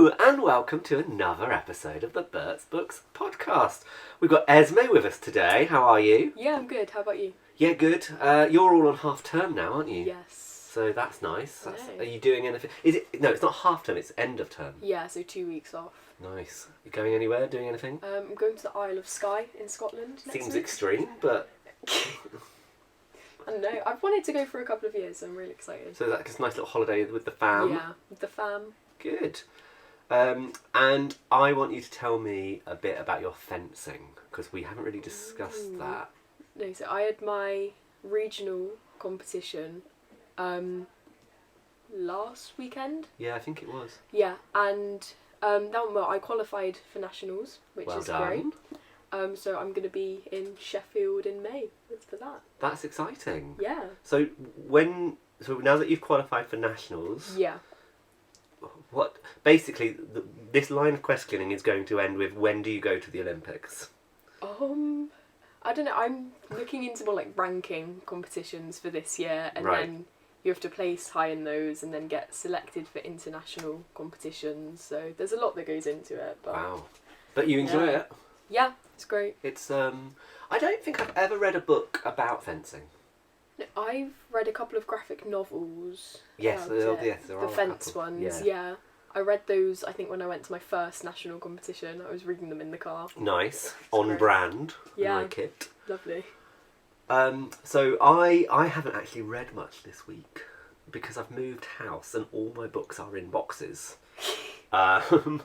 Hello and welcome to another episode of the Bert's Books podcast. We've got Esme with us today. How are you? Yeah, I'm good. How about you? Yeah, good. You're all on half term now, aren't you? Yes. So that's nice. I know. Are you doing anything? Is it? No, it's not half term. It's end of term. Yeah, so 2 weeks off. Nice. You going anywhere? Doing anything? I'm going to the Isle of Skye in Scotland next Seems week. extreme, but I don't know. I've wanted to go for a couple of years, so I'm really excited. so that's just a nice little holiday with the fam. Yeah, with the fam. Good. And I want you to tell me a bit about your fencing because we haven't really discussed that. No, so I had my regional competition last weekend. Yeah, I think it was. Yeah, and that one, well, I qualified for nationals, which Well is done. great. So I'm going to be in Sheffield in May for that. That's exciting. Yeah. So now that you've qualified for nationals, Yeah. what basically this line of questioning is going to end with when do you go to the Olympics? I don't know. I'm looking into more like ranking competitions for this year, and Right. then you have to place high in those, and then get selected for international competitions. So there's a lot that goes into it. But Wow. But you enjoy Yeah. it? yeah, it's great. It's I don't think I've ever read a book about fencing. No, I've read a couple of graphic novels. Yes, about there it. are The a fence couple. ones. Yeah. I read those, I think, when I went to my first national competition. I was reading them in the car. Nice. On great. brand. Yeah. I like it. Lovely. So I haven't actually read much this week because I've moved house and all my books are in boxes. And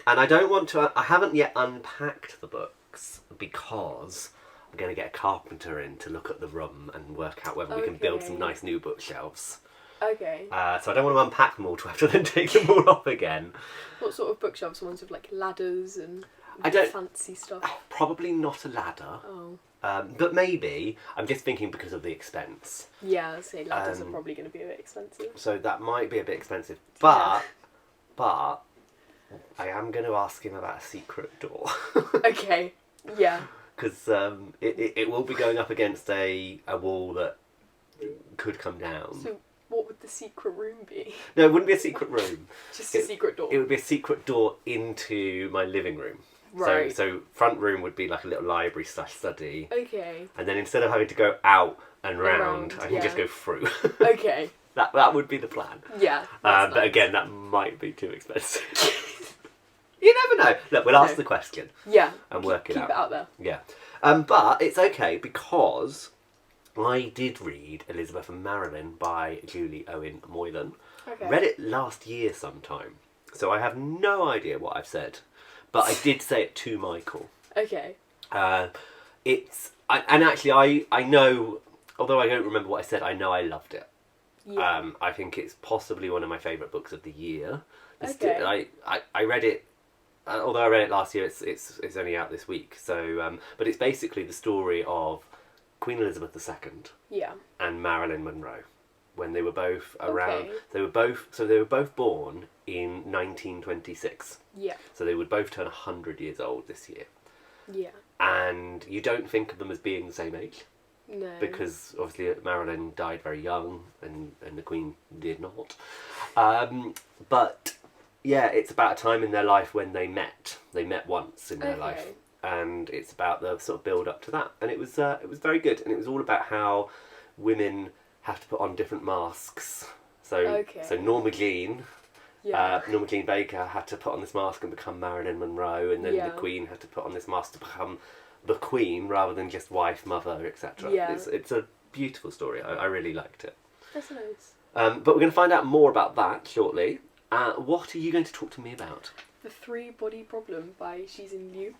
I don't want to. I haven't yet unpacked the books because I'm going to get a carpenter in to look at the room and work out whether we can build some Okay. nice new bookshelves. Okay. So I don't want to unpack them all to have to then take them all off again. What sort of bookshelves? Ones with like ladders and I don't- fancy stuff? Probably not a ladder, Oh. but maybe. I'm just thinking because of the expense. Yeah, I'd say ladders are Um, probably going to be a bit expensive. So that might be a bit expensive. But I am going to ask him about a secret door. Okay. Yeah. Because it will be going up against a wall that could come down. So what would the secret room be? No, it wouldn't be a secret room. Just a secret door. It would be a secret door into my living room. Right. So front room would be like a little library / study. Okay. And then instead of having to go out and round, I can yeah. just go through. Okay. That would be the plan. Yeah. But nice. again, that might be too expensive. You never know. Look, we'll ask No. the question Yeah. and work it Keep out. it out there. Yeah. But it's okay because I did read Elizabeth and Marilyn by Julie Owen Moylan. Okay. Read it last year sometime. So I have no idea what I've said. But I did say it to Michael. Okay. I know, although I don't remember what I said, I know I loved it. Yeah. I think it's possibly one of my favourite books of the year. Okay. I read it, although I read it last year, it's only out this week. So, but it's basically the story of Queen Elizabeth II Yeah. and Marilyn Monroe when they were both around. Okay. They were both born in 1926. Yeah. So they would both turn 100 years old this year. Yeah. And you don't think of them as being the same age. No. Because obviously Marilyn died very young and the Queen did not. But yeah, it's about a time in their life when they met. They met once in their Okay. life. And it's about the sort of build up to that. And it was very good. And it was all about how women have to put on different masks. So Norma Jean Baker had to put on this mask and become Marilyn Monroe, and then Yeah. the Queen had to put on this mask to become the Queen rather than just wife, mother, etc. Yeah. It's a beautiful story. I really liked it. That's nice. But we're going to find out more about that shortly. What are you going to talk to me about? The Three Body Problem by She's in Liu.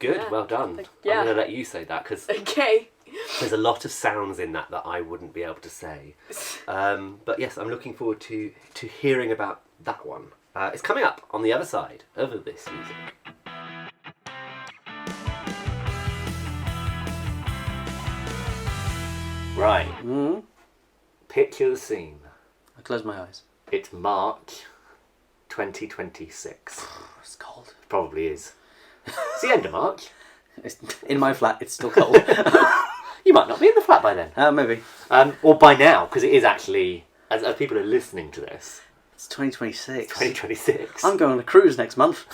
Good, Yeah. well done. Yeah. I'm going to let you say that because Okay. there's a lot of sounds in that I wouldn't be able to say. But yes, I'm looking forward to hearing about that one. It's coming up on the other side of this music. Right. Picture the scene. I close my eyes. It's March 2026. It's cold. Probably is. It's the end of March. It's, in my flat, it's still cold. You might not be in the flat by then. Maybe. Or by now, because it is actually, as people are listening to this, It's 2026. 2026. I'm going on a cruise next month.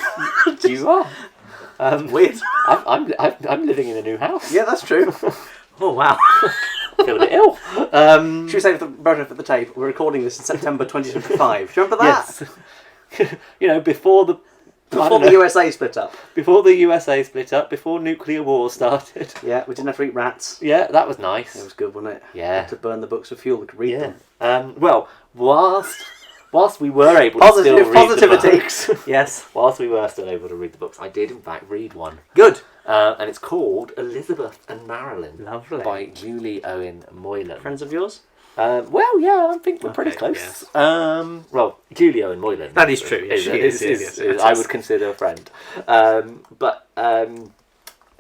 You are. Weird. I'm living in a new house. Yeah, that's true. Oh, wow. Feel a bit ill. Should we say for the tape, we're recording this in September 2025. Do you remember that? Yes. You know, before the USA split up. Before the USA split up, before nuclear war started. Yeah, we didn't have to eat rats. Yeah, that was nice. It was good, wasn't it? Yeah. We had to burn the books for fuel. We could read them. Well, whilst we were able to still read positivity. the books, Yes. whilst we were still able to read the books, I did in fact read one. Good. And it's called Elizabeth and Marilyn. Lovely. By Julie Owen Moylan. Friends of yours? Well, yeah, I think we're pretty close. Yes. Well, Julie Owen Moylan. That is true. Yes, she is. I would consider a friend. But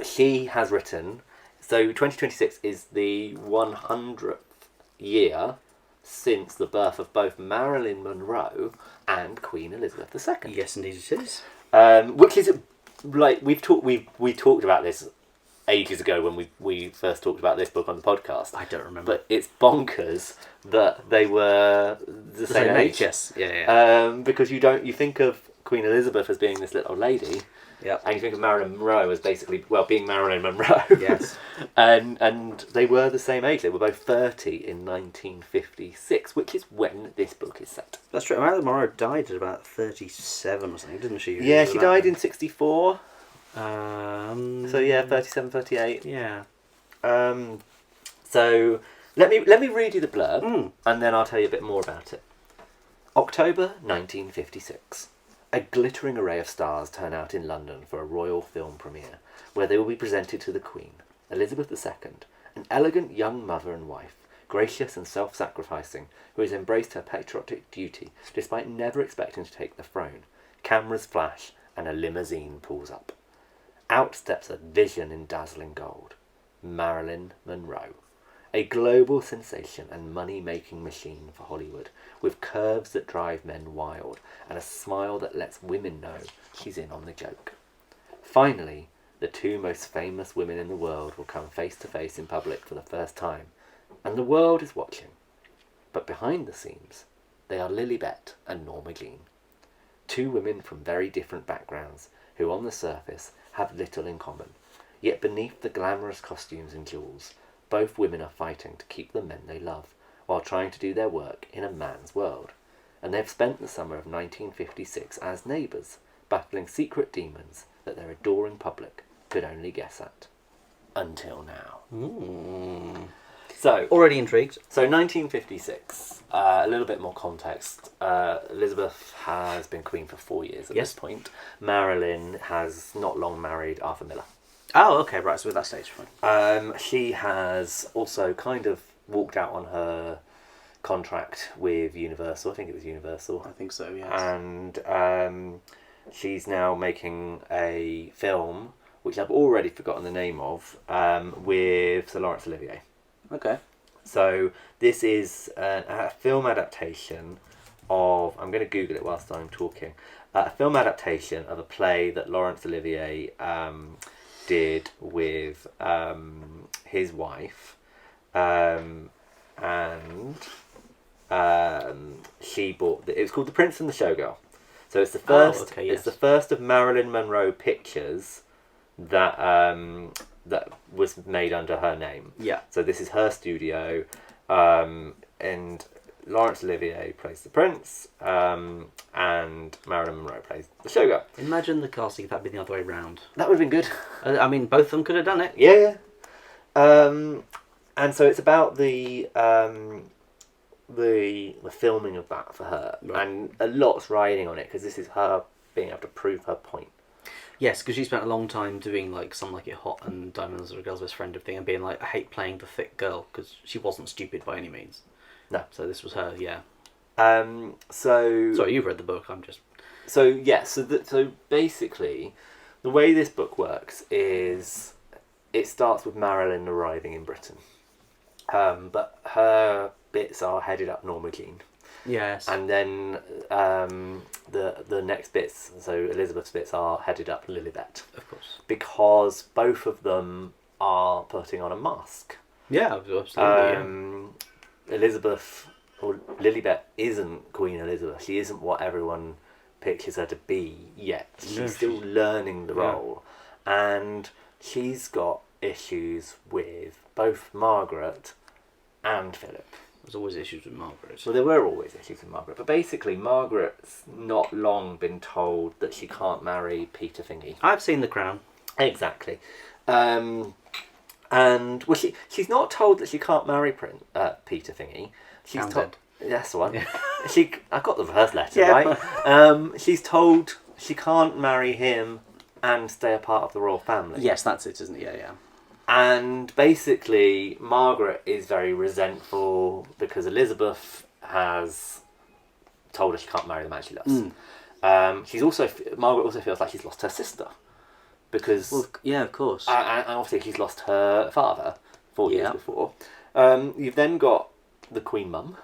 she has written. So 2026 is the 100th year since the birth of both Marilyn Monroe and Queen Elizabeth II. Yes, indeed it is. Which is like we talked about this ages ago when we first talked about this book on the podcast. I don't remember. But it's bonkers that they were the same age. Yes. Yeah. Because you think of Queen Elizabeth as being this little lady. Yeah. And you think of Marilyn Monroe as basically, well, being Marilyn Monroe. Yes. and they were the same age. They were both 30 in 1956, which is when this book is set. That's true. Marilyn Monroe died at about 37 or something, didn't she? Yeah, she died in 64. So yeah, 37, 38. Yeah. So let me read you the blurb, and then I'll tell you a bit more about it. October 1956. A glittering array of stars turn out in London for a royal film premiere, where they will be presented to the Queen, Elizabeth II, an elegant young mother and wife, gracious and self-sacrificing, who has embraced her patriotic duty despite never expecting to take the throne. Cameras flash, and a limousine pulls up. Out steps a vision in dazzling gold. Marilyn Monroe. A global sensation and money-making machine for Hollywood, with curves that drive men wild and a smile that lets women know she's in on the joke. Finally, the two most famous women in the world will come face to face in public for the first time, and the world is watching. But behind the scenes, they are Lilibet and Norma Jean. Two women from very different backgrounds who on the surface have little in common, yet beneath the glamorous costumes and jewels, both women are fighting to keep the men they love, while trying to do their work in a man's world. And they've spent the summer of 1956 as neighbours, battling secret demons that their adoring public could only guess at. Until now. So, already intrigued. So 1956, a little bit more context. Elizabeth has been queen for 4 years at this point. Marilyn has not long married Arthur Miller. Oh, okay, right, so at that stage, fine. She has also kind of walked out on her contract with Universal. I think it was Universal. I think so, yes. And she's now making a film, which I've already forgotten the name of, with Sir Laurence Olivier. Okay. So this is a film adaptation of... I'm going to Google it whilst I'm talking. A film adaptation of a play that Laurence Olivier... did with his wife, and she bought it was called The Prince and the Showgirl. So it's the first it's the first of Marilyn Monroe pictures that that was made under her name. Yeah. So this is her studio, and Laurence Olivier plays the Prince, and Marilyn Monroe plays the Showgirl. Imagine the casting if that had been the other way round. That would have been good. I mean, both of them could have done it. Yeah. And so it's about the filming of that for her, right. And a lot's riding on it because this is her being able to prove her point. Yes, because she spent a long time doing like Some Like It Hot and Diamonds Are a Girl's Best Friend of thing, and being like, I hate playing the thick girl, because she wasn't stupid by any means. No. So this was her, yeah. So... Sorry, you've read the book, I'm just... So, yeah, so basically, the way this book works is it starts with Marilyn arriving in Britain. But her bits are headed up Norma Jean. Yes. And then the next bits, so Elizabeth's bits, are headed up Lilibet. Of course. Because both of them are putting on a mask. Yeah, absolutely. Elizabeth or Lilibet isn't Queen Elizabeth. She isn't what everyone pictures her to be yet. She's still learning the role, and she's got issues with both Margaret and Philip. There's always issues with Margaret. Well, there were always issues with Margaret, but basically Margaret's not long been told that she can't marry Peter Thingy. I've seen The Crown. Exactly. And well, she's not told that she can't marry Peter Thingy. She's told. That's the one. Yeah. I got the first letter right. She's told she can't marry him and stay a part of the royal family. Yes, that's it, isn't it? Yeah, yeah. And basically, Margaret is very resentful because Elizabeth has told her she can't marry the man she loves. Margaret also feels like she's lost her sister because of course, and obviously she's lost her father 4 years before. You've then got the Queen Mum,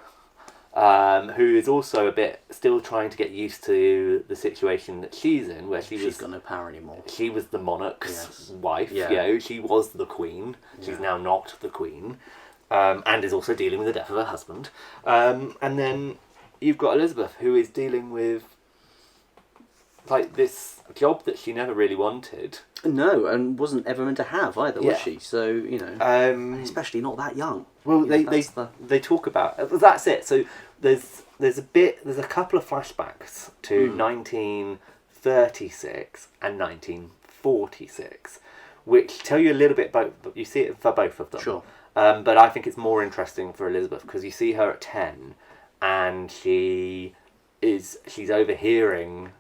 who is also still trying to get used to the situation that she's in, where she's got no power anymore. She was the monarch's wife. Yeah. She was the queen. She's now not the queen, and is also dealing with the death of her husband. And then you've got Elizabeth, who is dealing with this job that she never really wanted. No, and wasn't ever meant to have either, was she? So especially not that young. Well, they talk about that's it. So there's a couple of flashbacks to 1936 and 1946, which tell you a little bit about. You see it for both of them. Sure. But I think it's more interesting for Elizabeth because you see her at 10, and she's overhearing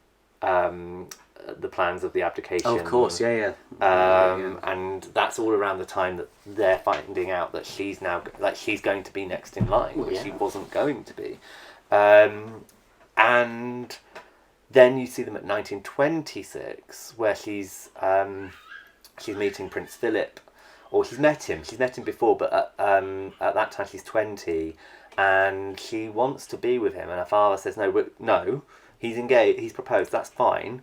the plans of the abdication. Oh, of course, yeah. And that's all around the time that they're finding out that she's going to be next in line, which she wasn't going to be. And then you see them at 1926, where she's meeting Prince Philip, or she's met him before, but at that time she's 20, and she wants to be with him, and her father says no. He's engaged. He's proposed. That's fine,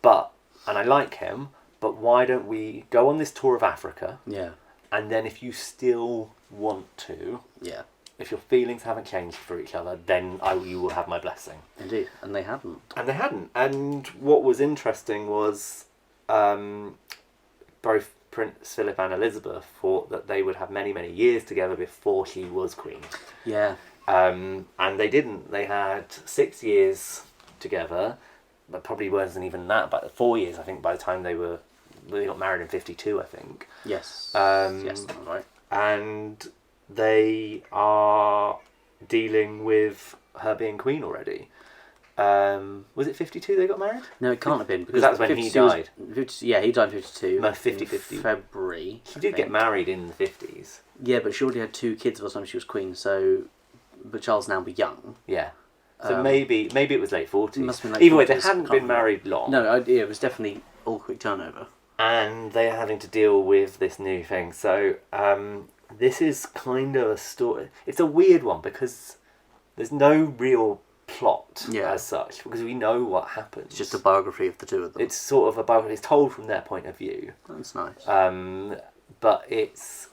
and I like him. But why don't we go on this tour of Africa? Yeah. And then, if you still want to, if your feelings haven't changed for each other, then you will have my blessing. Indeed, and they hadn't. And what was interesting was, both Prince Philip and Elizabeth thought that they would have many, many years together before she was queen. Yeah. And they didn't. They had 6 years together, but probably wasn't even that, but 4 years, I think, by the time they got married in 52, I think. Yes. Yes, that's right. And they are dealing with her being queen already. Was it 52 they got married? No, it can't have been, because that's when he died. He died in 52. No, 50. February. She did get married in the 50s. Yeah, but she already had 2 kids by the time she was queen, but Charles now be young. Yeah. So maybe it was late 40s. Must have been late Either way, 40s, they hadn't been married long. No, it was definitely all quick turnover. And they are having to deal with this new thing. So this is kind of a story. It's a weird one because there's no real plot as such, because we know what happens. It's just a biography of the two of them. It's sort of a biography. It's told from their point of view. That's nice. But it's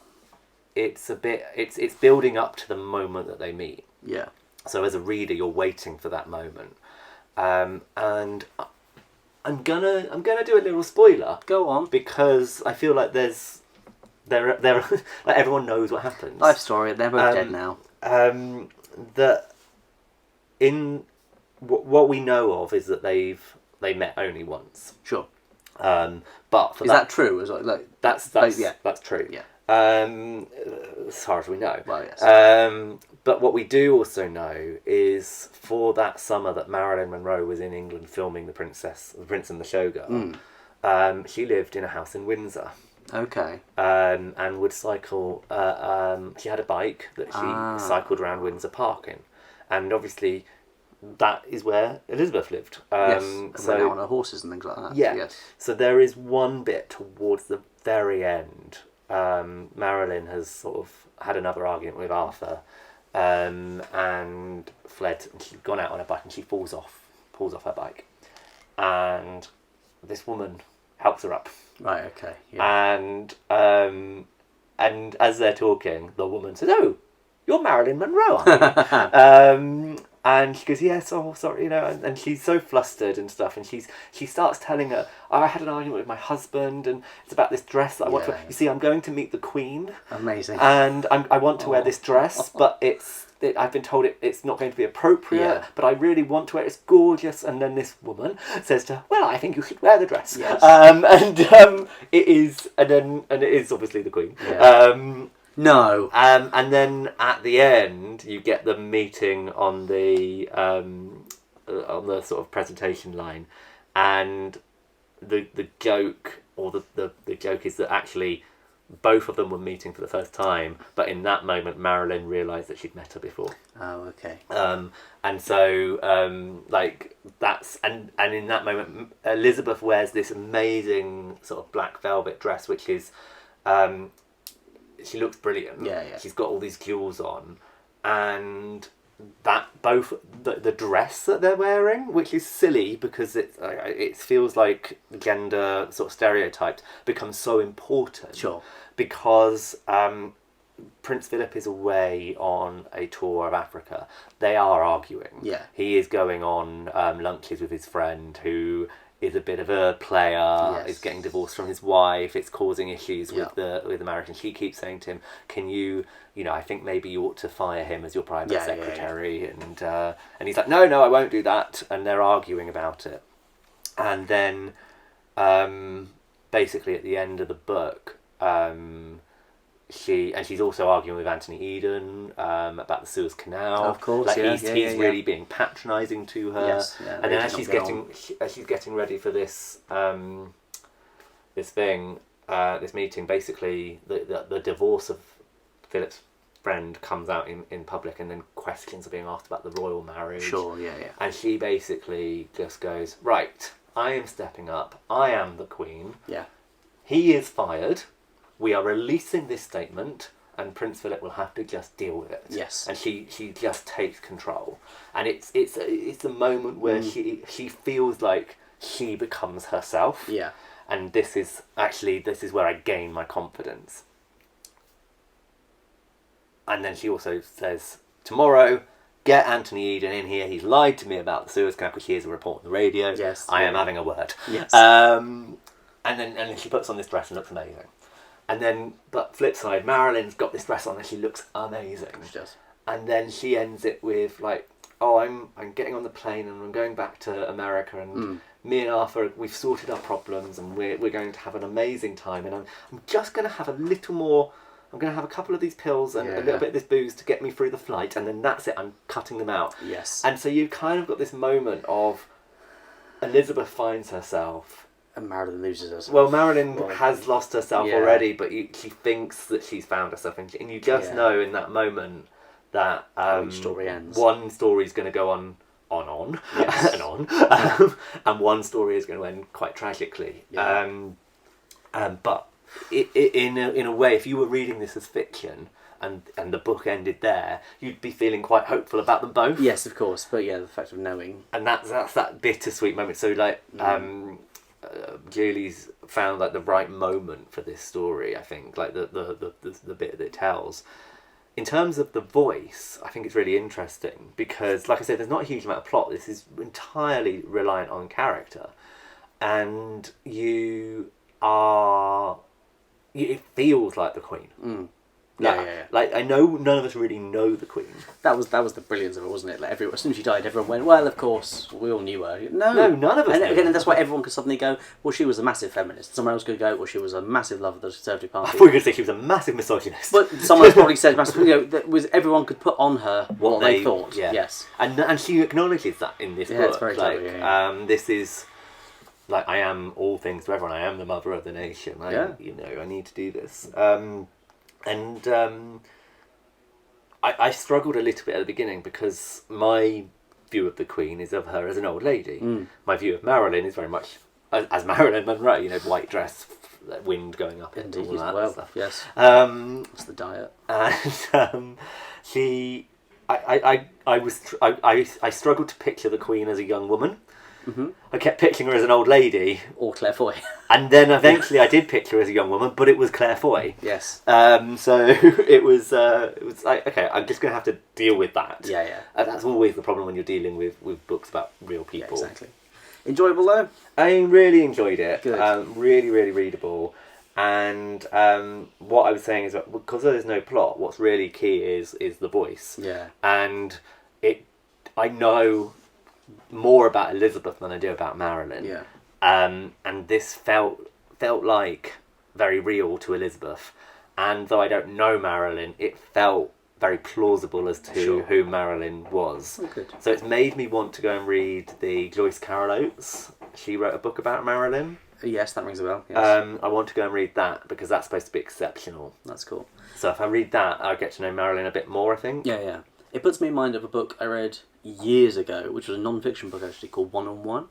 building up to the moment that they meet. Yeah. So as a reader, you're waiting for that moment, and I'm gonna do a little spoiler. Go on, because I feel like there like everyone knows what happens. Life story. They're both dead now. That in what we know of is that they met only once. Sure. But for that true? Is like that's true. Yeah. As far as we know. Well, yes. But what we do also know is for that summer that Marilyn Monroe was in England filming The Prince and the Showgirl, she lived in a house in Windsor. Okay. And would cycle. She had a bike that she cycled around Windsor Park in, and obviously that is where Elizabeth lived. Yes. So on her horses and things like that. Yeah. Yes. So there is one bit towards the very end. Marilyn has sort of had another argument with Arthur, and fled. And she's gone out on a bike, and she pulls off her bike, and this woman helps her up. Right. Okay. Yeah. And as they're talking, the woman says, "Oh, you're Marilyn Monroe, aren't you? And she goes, yes, oh, sorry, and she's so flustered and stuff, and she starts telling her, I had an argument with my husband, and it's about this dress that I want to wear. You see, I'm going to meet the Queen. Amazing. And I want to wear this dress, but I've been told it's not going to be appropriate, but I really want to wear it. It's gorgeous. And then this woman says to her, well, I think you should wear the dress. Yes. It is obviously the Queen. Yeah. No. And then at the end, you get them meeting on the sort of presentation line, and the joke, or the joke is that actually both of them were meeting for the first time, but in that moment Marilyn realised that she'd met her before. Oh, okay. And so that's and in that moment Elizabeth wears this amazing sort of black velvet dress, which is she looks brilliant. Yeah. She's got all these jewels on, and that both the dress that they're wearing, which is silly because it feels like gender sort of stereotyped, becomes so important. Sure. Because Prince Philip is away on a tour of Africa. They are arguing. Yeah. He is going on lunches with his friend who is a bit of a player, Yes. is getting divorced from his wife, it's causing issues with the marriage, and she keeps saying to him, can you I think maybe you ought to fire him as your private secretary. And he's like, no, I won't do that, and they're arguing about it. And then basically at the end of the book, she's also arguing with Anthony Eden about the Suez Canal. Of course, he's really being patronising to her. Yes, and then as she's getting ready for this this meeting, basically the divorce of Philip's friend comes out in public, and then questions are being asked about the royal marriage. Sure, yeah. And she basically just goes, right, I am stepping up. I am the Queen. Yeah. He is fired. We are releasing this statement, and Prince Philip will have to just deal with it. Yes. And she just takes control, and it's a moment where she feels like she becomes herself. Yeah. And this is where I gain my confidence. And then she also says, tomorrow, get Anthony Eden in here. He's lied to me about the Suez Canal because he hears a report on the radio. Yes. I am having a word. Yes. And then she puts on this dress and looks amazing. And then, but flip side, Marilyn's got this dress on and she looks amazing. She does. And then she ends it with like, oh, I'm getting on the plane and I'm going back to America, and me and Arthur, we've sorted our problems, and we're going to have an amazing time, and I'm just going to have a little more. I'm going to have a couple of these pills and a little bit of this booze to get me through the flight, and then that's it. I'm cutting them out. Yes. And so you've kind of got this moment of Elizabeth finds herself. And Marilyn loses herself. Well, Marilyn has lost herself already, but she thinks that she's found herself, and you just know in that moment that each story ends. One story is going to go on Yes. and on, and one story is going to end quite tragically. Yeah. But in a way, if you were reading this as fiction and the book ended there, you'd be feeling quite hopeful about them both. Yes, of course. But yeah, the fact of knowing. And that's that bittersweet moment. So like, Julie's found like the right moment for this story. I think like the bit that it tells. In terms of the voice, I think it's really interesting because, like I said, there's not a huge amount of plot. This is entirely reliant on character, and it feels like the Queen. Yeah. Like, I know none of us really know the Queen. That was the brilliance of it, wasn't it? Like as soon as she died, everyone went, well, of course, we all knew her. No, none of us and knew again, her. that's why everyone could suddenly go, well, she was a massive feminist. Someone else could go, well, she was a massive lover of the Conservative Party. I thought you were going to say she was a massive misogynist. But someone else probably said massive, that was everyone could put on her what they thought. Yeah. Yes. And she acknowledges that in this book. It's very clever, This is like, I am all things to everyone. I am the mother of the nation. I need to do this. I struggled a little bit at the beginning because my view of the Queen is of her as an old lady. My view of Marilyn is very much as Marilyn Monroe, white dress, wind going up and all that stuff. Yes. It's the diet. And I struggled to picture the Queen as a young woman. I kept picturing her as an old lady, Or Claire Foy. and then eventually I did picture her as a young woman, but it was Claire Foy. Yes. So it was like, okay, I'm just going to have to deal with that. Yeah. And that's always the problem when you're dealing with books about real Yeah, people. exactly. Enjoyable though? I really enjoyed it. Good. Really, really readable. And what I was saying is that because there's no plot, what's really key is the voice. Yeah. And I know more about Elizabeth than I do about Marilyn. Yeah. And this felt like very real to Elizabeth. And though I don't know Marilyn, it felt very plausible as to who Marilyn was. Oh, good. So it's made me want to go and read the Joyce Carol Oates. She wrote a book about Marilyn. Yes, that rings a bell. Yes. I want to go and read that because that's supposed to be exceptional. That's cool. So if I read that, I'll get to know Marilyn a bit more, I think. Yeah. It puts me in mind of a book I read years ago, which was a non-fiction book actually called One on One,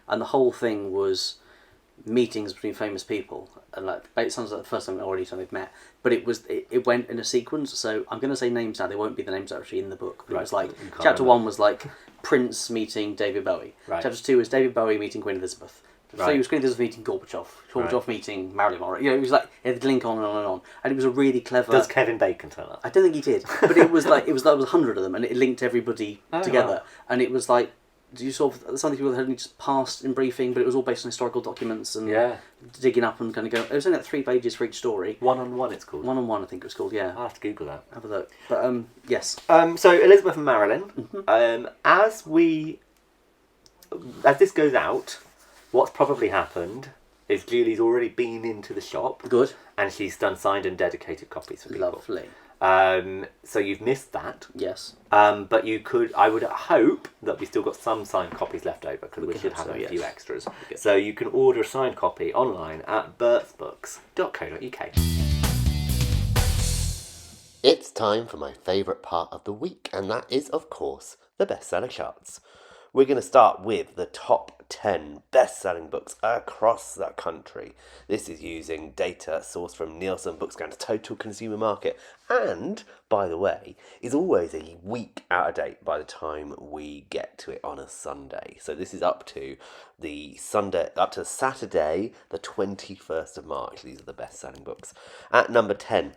and the whole thing was meetings between famous people, and like it sounds like the first time they've met, but it went in a sequence. So I'm going to say names now; they won't be the names that are actually in the book. But Right. it was like You can't chapter remember. 1 was like Prince meeting David Bowie. Right. Chapter 2 was David Bowie meeting Queen Elizabeth. So Right. it was Queen Elizabeth meeting Gorbachev. Gorbachev Right. meeting Marilyn Monroe. You know, it was like it'd link on and on and on, and it was a really clever. Does Kevin Bacon turn up? I don't think he did, but it was like there was 100 of them, and it linked everybody Oh, together. wow. And it was like you sort of some people had only just passed in briefing, but it was all based on historical documents and Yeah. digging up and kind of going. It was only like 3 pages for each story. One on One, it's called. One on one, I think it was called. Yeah, I'll have to Google that. have a look. But yes, So Elizabeth and Marilyn. Mm-hmm. As this goes out, what's probably happened is Julie's already been into the shop good, and she's done signed and dedicated copies for people. lovely. So you've missed that. Yes, But I would hope that we still got some signed copies left over because we should hope have so, a few yes. extras. Good. So you can order a signed copy online at birthbooks.co.uk. It's time for my favourite part of the week, and that is, of course, the bestseller charts. We're going to start with the top 10 best-selling books across the country. This is using data sourced from Nielsen Bookscan's Total Consumer Market, and, by the way, is always a week out of date by the time we get to it on a Sunday. So this is up to Saturday, the 21st of March. These are the best-selling books. At number 10,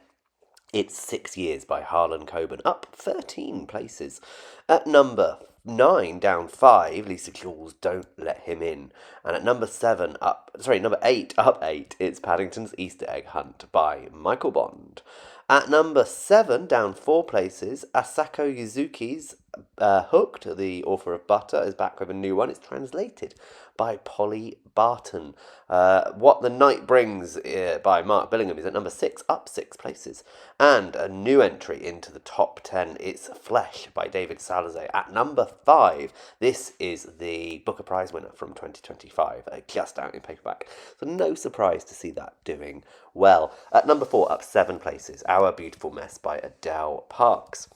it's 6 Years by Harlan Coben, up 13 places. At number 9, down 5, Lisa Claus, Don't Let Him In. And at number 8, up 8, it's Paddington's Easter Egg Hunt by Michael Bond. At number 7, down 4 places, Asako Yuzuki's Hooked, the author of Butter, is back with a new one. It's translated by Polly Barton. What the Night Brings by Mark Billingham is at number 6, up 6 places. And a new entry into the top 10, it's Flesh by David Salazar. At number 5, this is the Booker Prize winner from 2025, just out in paperback. So no surprise to see that doing well. At number 4, up 7 places, Our Beautiful Mess by Adele Parks.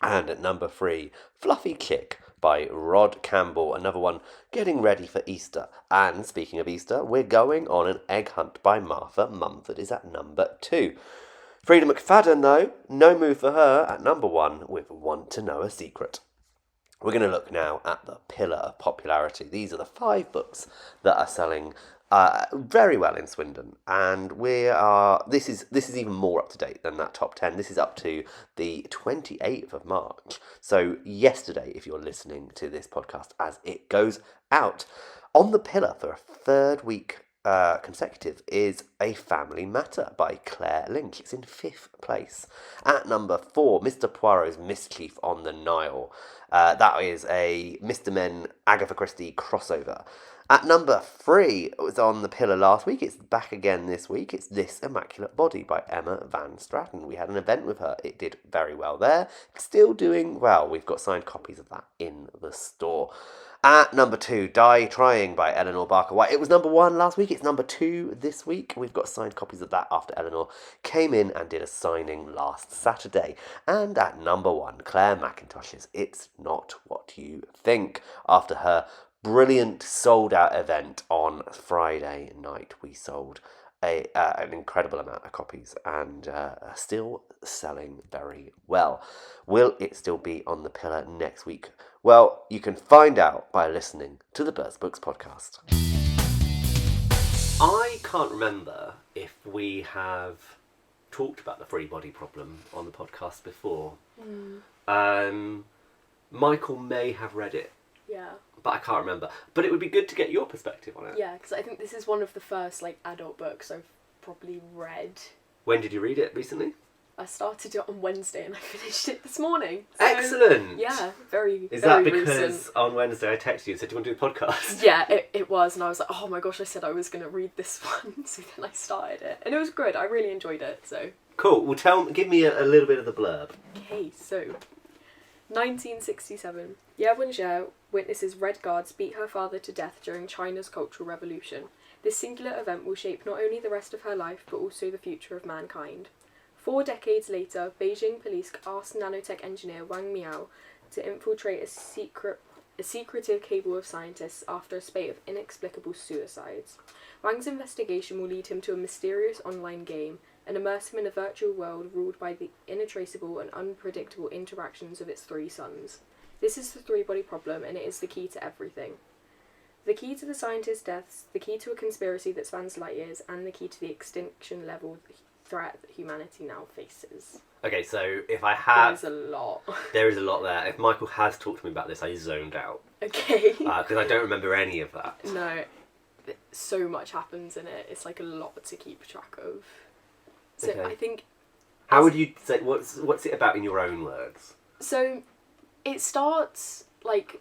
And at number 3, Fluffy Chick by Rod Campbell, another one getting ready for Easter. And speaking of Easter, we're going on an egg hunt by Martha Mumford is at number 2. Frida McFadden, though, no move for her at number 1 with Want to Know a Secret. We're going to look now at the pillar of popularity. These are the 5 books that are selling very well in Swindon, and this is even more up to date than that top 10. This is up to the 28th of March. So yesterday, if you're listening to this podcast as it goes out, on the pillar for a 3rd week consecutive is A Family Matter by Claire Lynch. It's in 5th place. At number 4, Mr. Poirot's Mischief on the Nile. That is a Mr. Men Agatha Christie crossover. At number 3, it was on the pillar last week. It's back again this week. It's This Immaculate Body by Emma Van Straten. We had an event with her. It did very well there. It's still doing well. We've got signed copies of that in the store. At number 2, Die Trying by Eleanor Barker White. It was number 1 last week. It's number 2 this week. We've got signed copies of that after Eleanor came in and did a signing last Saturday. And at number 1, Claire McIntosh's It's Not What You Think. After her brilliant sold-out event on Friday night, we sold an incredible amount of copies and still selling very well. Will it still be on the pillar next week? Well, you can find out by listening to the Birds Books podcast. I can't remember if we have talked about the free body problem on the podcast before. Michael may have read it. Yeah. But I can't remember. But it would be good to get your perspective on it. Yeah, because I think this is one of the first adult books I've probably read. When did you read it? Recently? I started it on Wednesday and I finished it this morning. So, Excellent! Yeah, very Is very that because recent. on Wednesday I texted you and said, do you want to do a podcast? Yeah, it was, and I was like, oh my gosh, I said I was going to read this one, so then I started it. And it was good, I really enjoyed it, so... Cool, well give me a little bit of the blurb. Okay, so... 1967. Ye Wenjie witnesses Red Guards beat her father to death during China's Cultural Revolution. This singular event will shape not only the rest of her life, but also the future of mankind. 4 decades later, Beijing police asked nanotech engineer Wang Miao to infiltrate a secretive cable of scientists after a spate of inexplicable suicides. Wang's investigation will lead him to a mysterious online game and immerse him in a virtual world ruled by the irretraceable and unpredictable interactions of its 3 sons. This is the 3-body problem, and it is the key to everything. The key to the scientist's deaths, the key to a conspiracy that spans light years, and the key to the extinction level threat that humanity now faces. Okay, so if I have... There's a lot. There is a lot there. If Michael has talked to me about this, I zoned out. Okay. Because I don't remember any of that. No, so much happens in it. It's a lot to keep track of. So Okay. I think... How would you say... What's it about in your own words? So it starts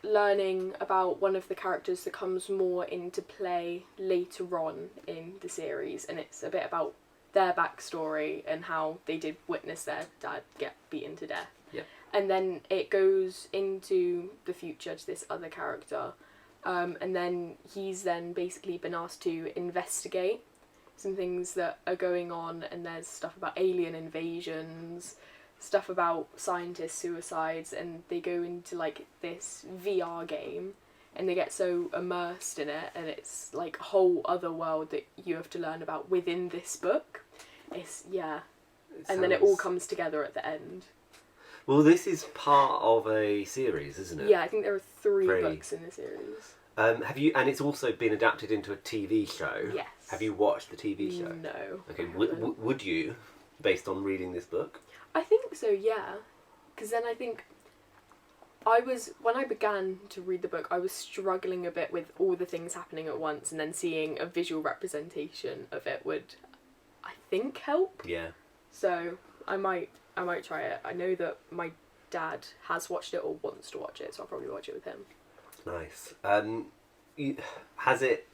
learning about one of the characters that comes more into play later on in the series, and it's a bit about their backstory and how they did witness their dad get beaten to death. Yeah. And then it goes into the future to this other character, and then he's then basically been asked to investigate some things that are going on, and there's stuff about alien invasions, stuff about scientist suicides, and they go into this VR game, and they get so immersed in it, and it's a whole other world that you have to learn about within this book. It's and then it all comes together at the end. Well, this is part of a series, isn't it? Yeah, I think there are 3 3. books in the series. Have you? And it's also been adapted into a TV show. Yes. Have you watched the TV show? No. Okay. I haven't. Would you, based on reading this book? I think so, yeah. Because then I think when I began to read the book, I was struggling a bit with all the things happening at once, and then seeing a visual representation of it would, I think, help. Yeah. So I might try it. I know that my dad has watched it or wants to watch it, so I'll probably watch it with him. Nice. Has it,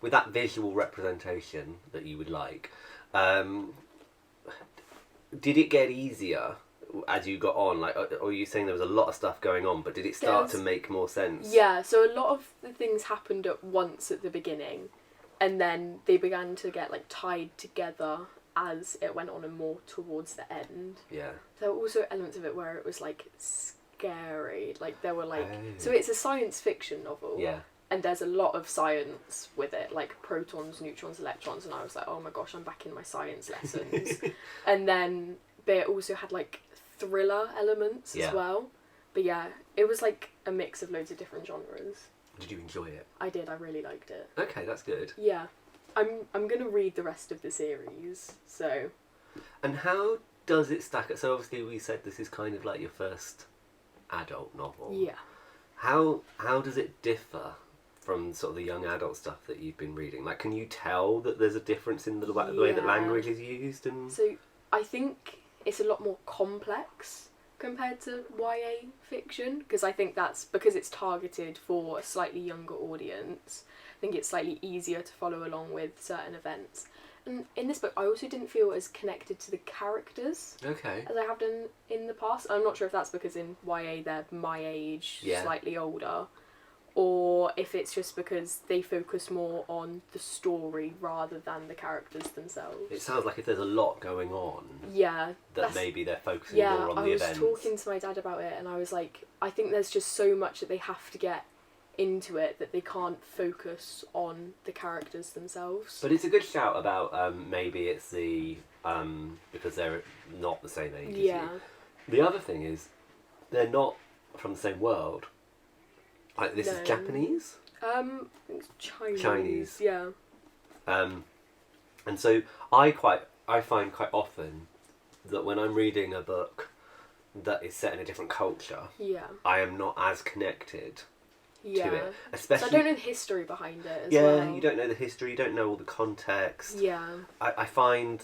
with that visual representation that you would like, did it get easier as you got on? Or are you saying there was a lot of stuff going on, but did it start to make more sense? Yeah, so a lot of the things happened at once at the beginning, and then they began to get tied together as it went on and more towards the end. Yeah. There were also elements of it where it was scary. There were Oh. So it's a science fiction novel. Yeah. And there's a lot of science with it, protons, neutrons, electrons, and I was like, oh my gosh, I'm back in my science lessons. And then they also had thriller elements as well. But yeah, it was a mix of loads of different genres. Did you enjoy it? I did, I really liked it. Okay, that's good. Yeah. I'm gonna read the rest of the series, so... And how does it stack up? So obviously we said this is kind of your first adult novel. Yeah. How does it differ from sort of the young adult stuff that you've been reading? Can you tell that there's a difference in the way that language is used? And So I think it's a lot more complex compared to YA fiction, because I think that's because it's targeted for a slightly younger audience. I think it's slightly easier to follow along with certain events. And in this book, I also didn't feel as connected to the characters okay. as I have done in the past. I'm not sure if that's because in YA they're my age, slightly older, or if it's just because they focus more on the story rather than the characters themselves. It sounds like if there's a lot going on, Yeah. that maybe they're focusing more on the events. I was talking to my dad about it, and I was like, I think there's just so much that they have to get into it that they can't focus on the characters themselves. But it's a good shout about maybe it's the because they're not the same age as you. The other thing is they're not from the same world. Like this No. is Japanese. I think it's Chinese. Chinese. Yeah. And so I find quite often that when I'm reading a book that is set in a different culture, Yeah. I am not as connected Yeah. to it. So Especially, I don't know the history behind it as yeah, well. you don't know the history, you don't know all the context. Yeah. I find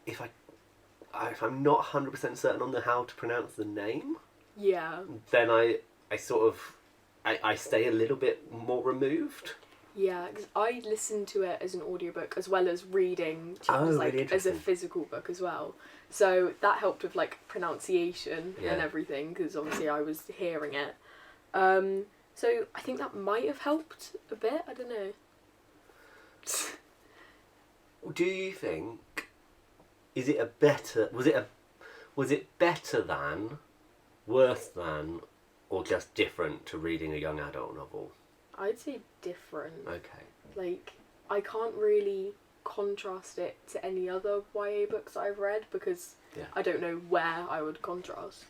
if I'm not 100% certain on how to pronounce the name, Yeah. then I sort of I stay a little bit more removed. Yeah, because I listened to it as an audiobook as well as reading Oh, as, really as a interesting. physical book as well. So that helped with like pronunciation Yeah. and everything because obviously I was hearing it. So I think that might have helped a bit. I don't know. Do you think was it better than, worse than, or just different to reading a young adult novel? I'd say different. Okay. Like I can't really contrast it to any other YA books I've read because Yeah. I don't know where I would contrast.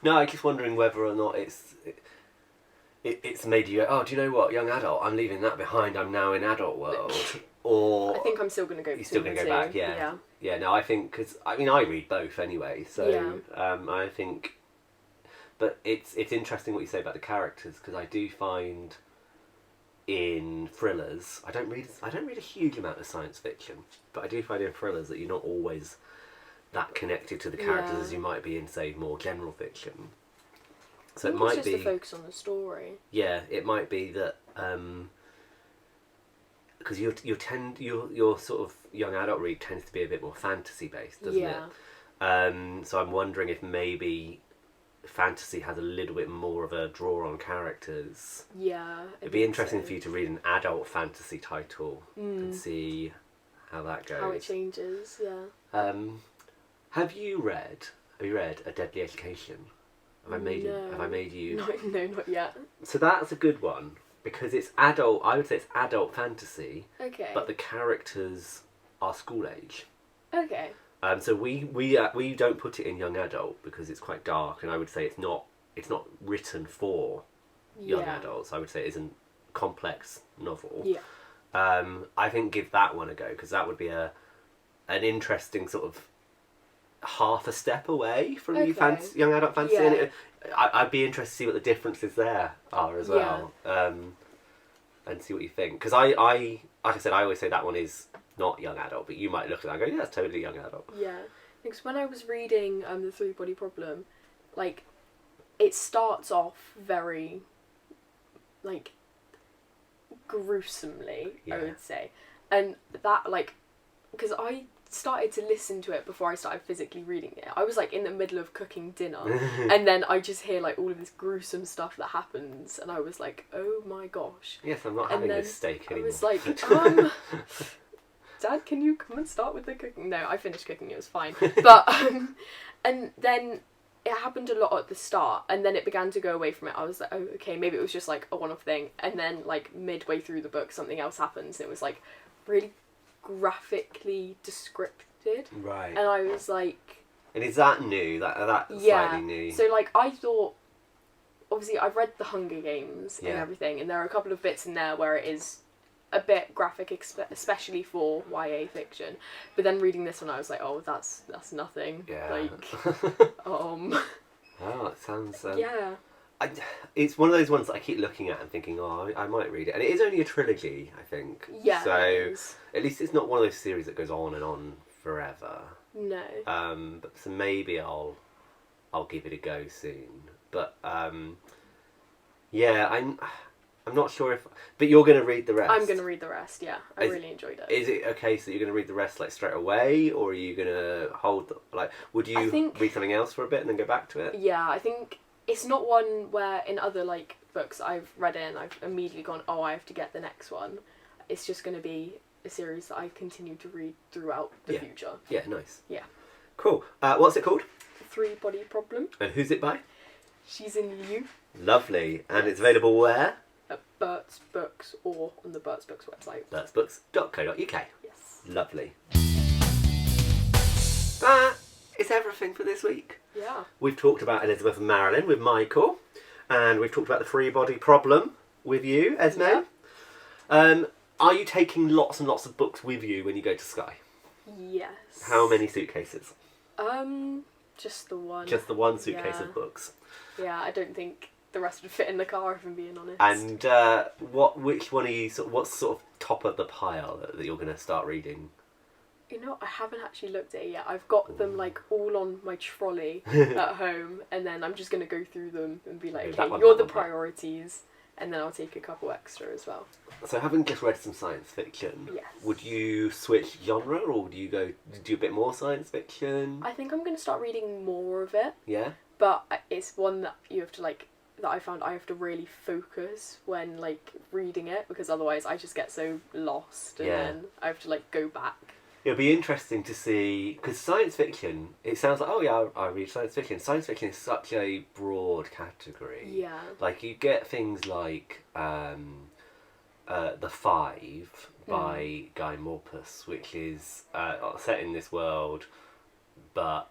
No, I'm just wondering whether or not it's made you go, oh, do you know what, young adult, I'm leaving that behind, I'm now in adult world. Or I think I'm still going to go. you're still going to go back, yeah. Yeah. Yeah, no, I think, because, I mean, I read both anyway, so Yeah. I think, but it's interesting what you say about the characters, because I do find in thrillers, I don't read a huge amount of science fiction, but I do find in thrillers that you're not always that connected to the characters Yeah. as you might be in, say, more general fiction. So I it think might it's just be, the focus on the story. yeah, it might be that because your sort of young adult read tends to be a bit more fantasy based, doesn't Yeah. it? So I'm wondering if maybe fantasy has a little bit more of a draw on characters. Yeah. It'd be interesting for you to read an adult fantasy title and Mm. see how that goes. How it changes, yeah. Have you read A Deadly Education? Have I made you? No, not yet. So that's a good one because it's adult. I would say it's adult fantasy, Okay. but the characters are school age. Okay. So we don't put it in young adult because it's quite dark, and I would say it's not written for young Yeah. adults. I would say it's a complex novel. Yeah. I think give that one a go because that would be an interesting sort of half a step away from Okay. young adult fantasy. Yeah. And I'd be interested to see what the differences there are as well, and see what you think. Because I like I said, I always say that one is not young adult, but you might look at that and go, yeah, that's totally young adult. Yeah. Because when I was reading The Three Body Problem, like, it starts off very, like, gruesomely, Yeah. I would say. And that, like, because I started to listen to it before I started physically reading it. I was, like, in the middle of cooking dinner, and then I just hear, like, all of this gruesome stuff that happens, and I was like, oh my gosh. Yes, I'm not And having then this steak I anymore. was like, Dad, can you come and start with the cooking? No, I finished cooking, it was fine. But, and then it happened a lot at the start, and then it began to go away from it. I was like, oh, okay, maybe it was just, like, a one-off thing. And then, like, midway through the book, something else happens, and it was, like, really graphically descripted. Right. And I was like... And is that new? That's Yeah. slightly new? So, like, I thought... Obviously, I've read The Hunger Games and Yeah. everything, and there are a couple of bits in there where it is a bit graphic, especially for YA fiction. But then reading this one, I was like, oh, that's nothing. Yeah. Like, Oh, it sounds... yeah. It's one of those ones that I keep looking at and thinking, oh, I might read it. And it is only a trilogy, I think. Yeah, So, it is. at least it's not one of those series that goes on and on forever. No. But so maybe I'll give it a go soon. But, yeah, I'm not sure if... But you're going to read the rest? I'm going to read the rest, yeah. I really enjoyed it. Is it a case that you're going to read the rest, like, straight away? Or are you going to hold... Like, would you read something else for a bit and then go back to it? Yeah, I think... It's not one where in other, like, books I've read in, I've immediately gone, oh, I have to get the next one. It's just going to be a series that I continue to read throughout the future. Yeah, nice. Yeah. Cool. What's it called? The Three Body Problem. And who's it by? She's in You. Lovely. And it's available where? At Burt's Books or on the Burt's Books website. burtsbooks.co.uk. Yes. Lovely. That is everything for this week. Yeah. We've talked about Elizabeth and Marilyn with Michael. and we've talked about the free body problem with you, Esme. Yeah. Are you taking lots and lots of books with you when you go to Skye? Yes. How many suitcases? Just the one. Just the one suitcase of books. Yeah, I don't think the rest would fit in the car, if I'm being honest. And which one are you? What's sort of top of the pile that you're going to start reading? You know, I haven't actually looked at it yet. I've got them like all on my trolley at home, and then I'm just going to go through them and be like, okay, you're the priorities, and then I'll take a couple extra as well. So, having just read some science fiction, yes. Would you switch genre, or would you go do a bit more science fiction? I think I'm going to start reading more of it. Yeah. But it's one that you have to like, that I found I have to really focus when like reading it, because otherwise I just get so lost, and then I have to like go back. It'll be interesting to see, because science fiction, it sounds like, oh yeah, I read science fiction. Science fiction is such a broad category. Yeah. Like, you get things like The Five by Guy Morpus, which is set in this world, but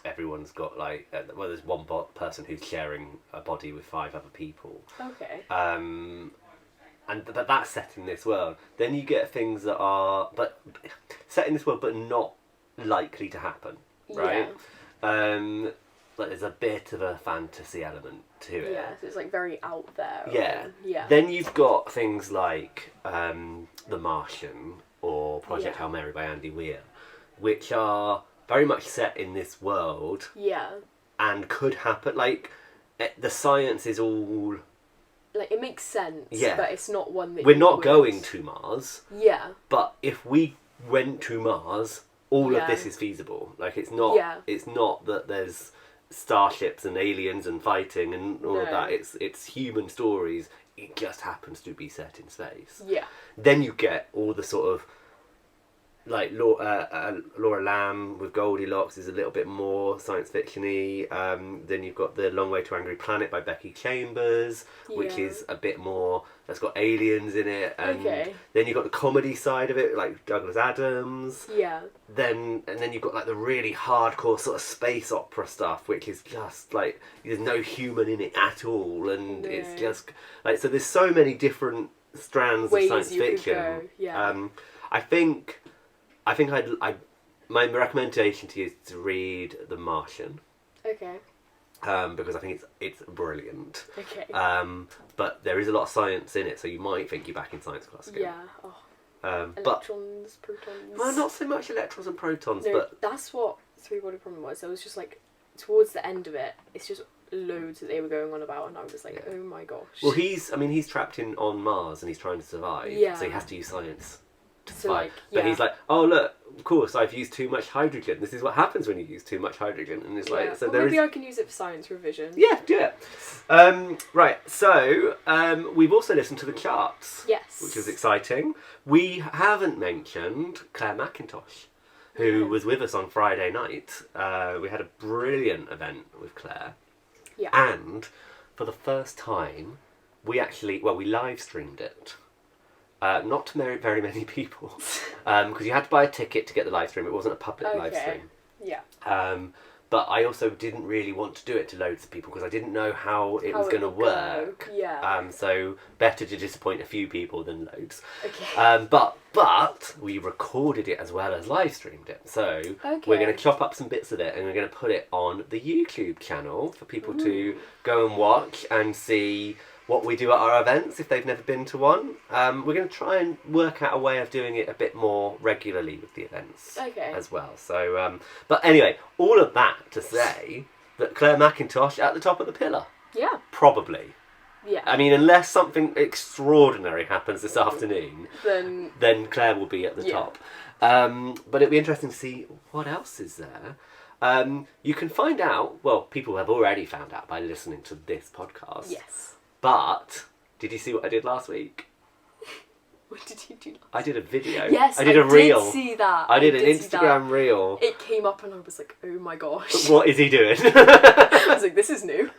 everyone's got like, well, there's one person who's sharing a body with 5 other people. Okay. And that's set in this world. Then you get things that are set in this world but not likely to happen, right? Yeah. Like there's a bit of a fantasy element to it. Yeah, so it's like very out there. Yeah. Yeah. Then you've got things like The Martian or Project Hail Mary by Andy Weir, which are very much set in this world. Yeah. And could happen. Like, the science is all... Like, it makes sense, yeah. But it's not one that we're not going to Mars. Yeah. But if we went to Mars, all of this is feasible. Like, it's not that there's starships and aliens and fighting and all of that. It's human stories. It just happens to be set in space. Yeah. Then you get all the sort of, like, Laura Lamb with Goldilocks is a little bit more science fiction-y. Then you've got The Long Way to Angry Planet by Becky Chambers, which is a bit more, that's got aliens in it. And then you've got the comedy side of it, like Douglas Adams. Yeah. And then you've got like the really hardcore sort of space opera stuff, which is just like, there's no human in it at all. And it's just, like, so there's so many different strands of science fiction. Yeah. My recommendation to you is to read The Martian. Okay. Because I think it's brilliant. Okay. But there is a lot of science in it, so you might think you're back in science class again. Yeah. Electrons, protons. Well, not so much electrons and protons, no, but that's what Three Body Problem was. It was just like towards the end of it, it's just loads that they were going on about, and I was like, oh my gosh. Well, he's trapped on Mars and he's trying to survive. Yeah. So he has to use science. So but he's like, oh look, of course I've used too much hydrogen. This is what happens when you use too much hydrogen, and it's like, so well, maybe I can use it for science revision. Yeah, do it. Right, so we've also listened to the charts. Yes. Which was exciting. We haven't mentioned Claire McIntosh, who was with us on Friday night. We had a brilliant event with Claire. Yeah. And for the first time, we live streamed it. Not to very many people, because you had to buy a ticket to get the live stream. It wasn't a public live stream. Yeah. But I also didn't really want to do it to loads of people because I didn't know how it was going to work. Yeah. So better to disappoint a few people than loads. Okay. But we recorded it as well as live streamed it. So we're going to chop up some bits of it and we're going to put it on the YouTube channel for people to go and watch and see what we do at our events if they've never been to one. We're going to try and work out a way of doing it a bit more regularly with the events as well. So, but anyway, all of that to say that Claire McIntosh at the top of the pillar. Yeah. Probably. Yeah. I mean, unless something extraordinary happens this afternoon, then Claire will be at the top. But it'll be interesting to see what else is there. You can find out, well, people have already found out by listening to this podcast. Yes. But, did you see what I did last week? What did you do last week? I did a video. Yes, I did a reel. I did see that. I did an Instagram reel. It came up and I was like, oh my gosh. What is he doing? I was like, this is new.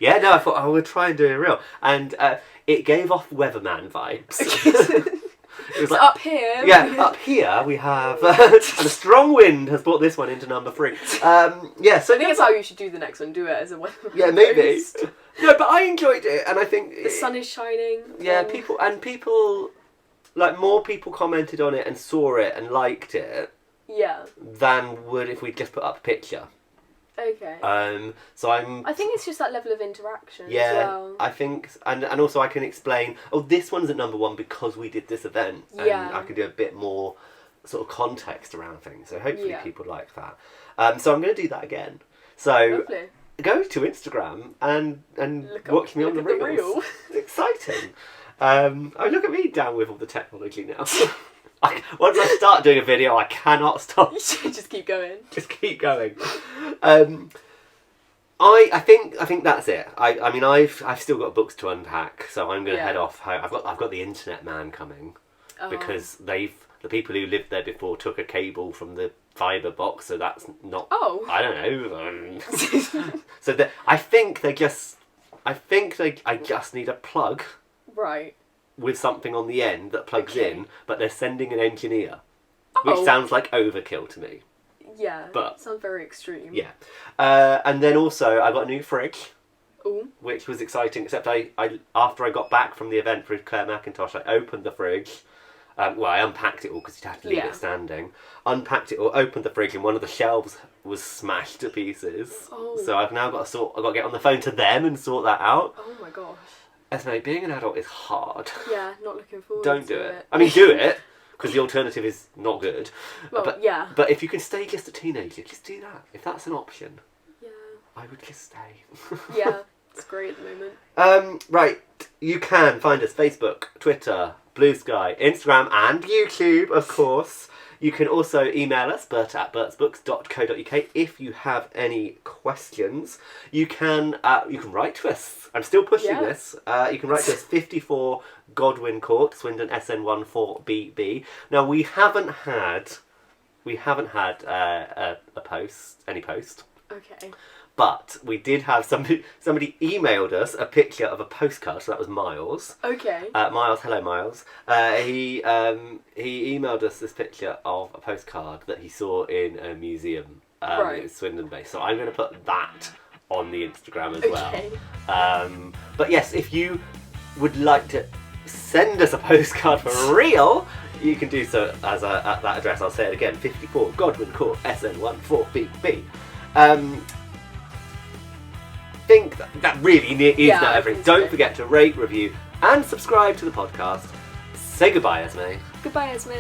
Yeah, no, I thought I would try and do a reel. And it gave off Weatherman vibes. It was like, up here. Yeah, up here we have, and a strong wind has brought this one into number 3. So I think that's how you should do the next one. Do it as a Weatherman. Yeah, maybe. Post. No, but I enjoyed it, and I think The sun is shining. Yeah, people like more people commented on it and saw it and liked it Yeah. than would if we just put up a picture. Okay. So I think it's just that level of interaction yeah, as well. I think, and also I can explain. Oh, this one's at number one because we did this event, and Yeah. I can do a bit more sort of context around things. So hopefully Yeah. people like that. So I'm going to do that again. So Lovely. go to Instagram and Look watch me on the look at reels. It's exciting. Oh, look at me down with all the technology now. Once I start doing a video, I cannot stop. You should just keep going. Just keep going. I think that's it. I mean I've still got books to unpack, so I'm going to head off home. I've got the internet man coming because the people who lived there before took a cable from the fibre box, so that's not. Oh. I don't know. So I just need a plug. Right. With something on the end that plugs Okay. in, but they're sending an engineer, which sounds like overkill to me. Yeah. But sounds very extreme. yeah, and then also I got a new fridge, Ooh. which was exciting. Except I after I got back from the event with Claire McIntosh, I opened the fridge. I unpacked it all because you'd have to leave it standing. Unpacked it all, opened the fridge, and one of the shelves was smashed to pieces. Oh. So I've now got to get on the phone to them and sort that out. Oh my gosh. Esme, being an adult is hard. Yeah, not looking forward Don't to do it. I mean, do it, because the alternative is not good. Well, but, yeah. But if you can stay just a teenager, just do that. If that's an option, Yeah. I would just stay. Yeah, it's great at the moment. Right, you can find us Facebook, Twitter, Blue Sky, Instagram and YouTube, of course. You can also email us, bert@bertsbooks.co.uk, if you have any questions. You can write to us. I'm still pushing this. You can write to us 54 Godwin Court, Swindon SN14BB. Now we haven't had any post. Okay. But we did have somebody emailed us a picture of a postcard, so that was Miles. Okay. Miles, hello Miles. He emailed us this picture of a postcard that he saw in a museum. It was Swindon based. So I'm going to put that on the Instagram as well. But yes, if you would like to send us a postcard for real, you can do so at that address. I'll say it again: 54 Godwin Court, SN14BB. Think that really is now everything. Don't forget to rate, review, and subscribe to the podcast. Say goodbye, Esme. Goodbye, Esme.